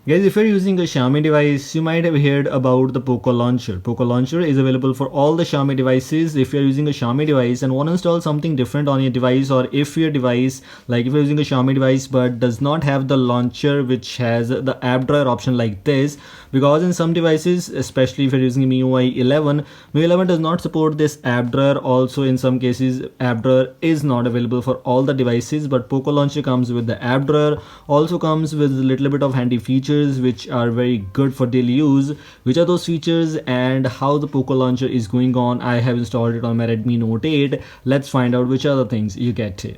Guys, if you're using a Xiaomi device, you might have heard about the Poco Launcher. Poco Launcher is available for all the Xiaomi devices. If you're using a Xiaomi device and want to install something different on your device, or if your device, like if you're using a Xiaomi device but does not have the launcher which has the app drawer option like this, because in some devices, especially if you're using MIUI 11, MIUI 11 does not support this app drawer. Also, in some cases, app drawer is not available for all the devices, but Poco Launcher comes with the app drawer, also comes with a little bit of handy features which are very good for daily use. Which are those features and how the Poco Launcher is going on? I have installed it on my Redmi Note 8. Let's find out which are the things you get here.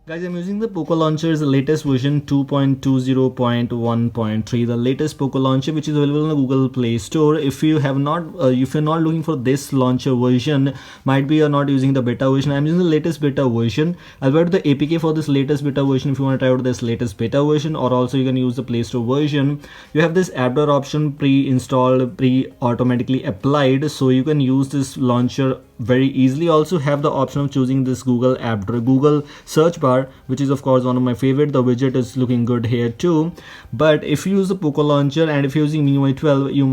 Guys, I'm using the Poco Launcher's latest version 2.20.1.3, the latest Poco Launcher which is available on the Google Play Store. If you have not, if you're not looking for this launcher version, might be you're not using the beta version. I'm using the latest beta version. I'll put the APK for this latest beta version if you want to try out this latest beta version, or also you can use the Play Store version. You have this app drawer option pre-installed, automatically applied, so you can use this launcher very easily. Also have the option of choosing this Google app drawer, Google search bar, which is of course one of my favorite. The widget is looking good here too. But if you use the Poco Launcher and if you're using MIUI 12, you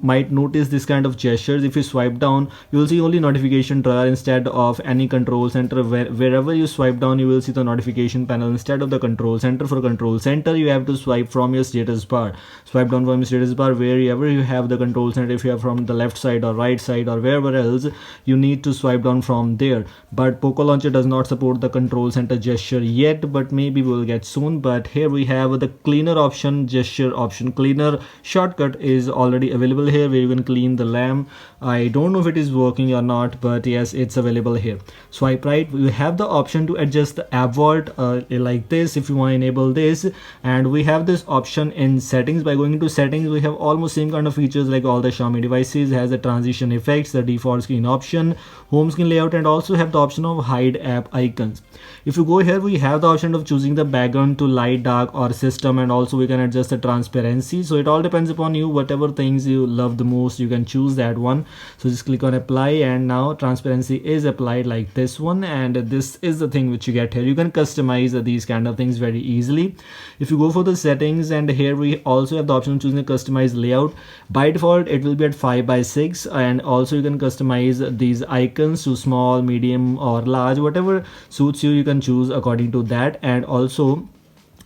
might notice this kind of gestures. If you swipe down, you will see only notification drawer instead of any control center. Wherever you swipe down, you will see the notification panel instead of the control center. For control center, you have to swipe from your status bar. Swipe down from your status bar wherever you have the control center. If you are from the left side or right side or wherever else, you need to swipe down from there. But Poco Launcher does not support the control center gesture yet, but maybe we'll get soon. But here we have the cleaner option, gesture option. Cleaner shortcut is already available here, where you can clean the lamp. I don't know if it is working or not, but yes, it's available here. Swipe right, we have the option to adjust the app vault like this if you want to enable this. And we have this option in settings. By going into settings, we have almost same kind of features like all the Xiaomi devices. Has the transition effects, the default screen option, home screen layout, and also have the option of hide app icons. If you go here, we have the option of choosing the background to light, dark, or system, and also we can adjust the transparency. So it all depends upon you. Whatever things you love the most, you can choose that one. So just click on apply, and now transparency is applied like this one. And this is the thing which you get here. You can customize these kind of things very easily. If you go for the settings, and here we also have the option of choosing a customized layout. By default, it will be at 5:6, and also you can customize these icons to small, medium, or large, whatever suits you. You can choose according to that. And also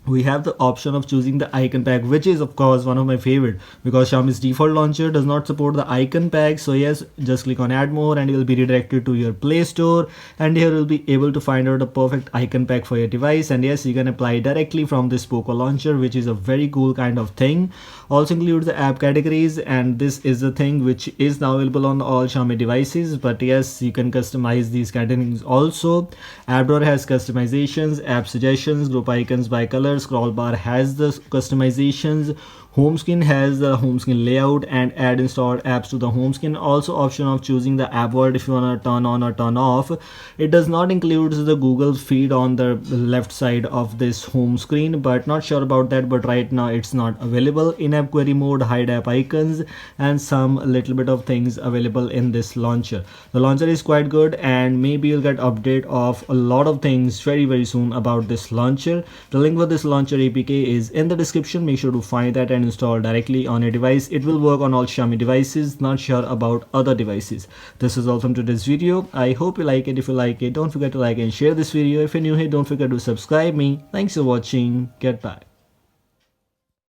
we have the option of choosing the icon pack, which is of course one of my favorite, because Xiaomi's default launcher does not support the icon pack. So yes, just click on add more and you will be redirected to your Play Store, and here you'll be able to find out a perfect icon pack for your device. And yes, you can apply directly from this Poco Launcher, which is a very cool kind of thing. Also includes the app categories, and this is the thing which is now available on all Xiaomi devices. But yes, you can customize these categories also. App drawer has customizations, app suggestions, group icons by color, scroll bar has the customizations, home screen has the home screen layout, and add installed apps to the home screen. Also option of choosing the app vault if you want to turn on or turn off. It does not include the Google feed on the left side of this home screen, but not sure about that. But right now it's not available. In-app query mode, hide app icons, and some little bit of things available in this launcher. The launcher is quite good, and maybe you'll get update of a lot of things very soon about this launcher. The link for this launcher APK is in the description. Make sure to find that and install directly on your device. It will work on all Xiaomi devices, not sure about other devices. This is all from today's video. I hope you like it. If you like it, don't forget to like and share this video. If you're new here, don't forget to subscribe me. Thanks for watching. Get back.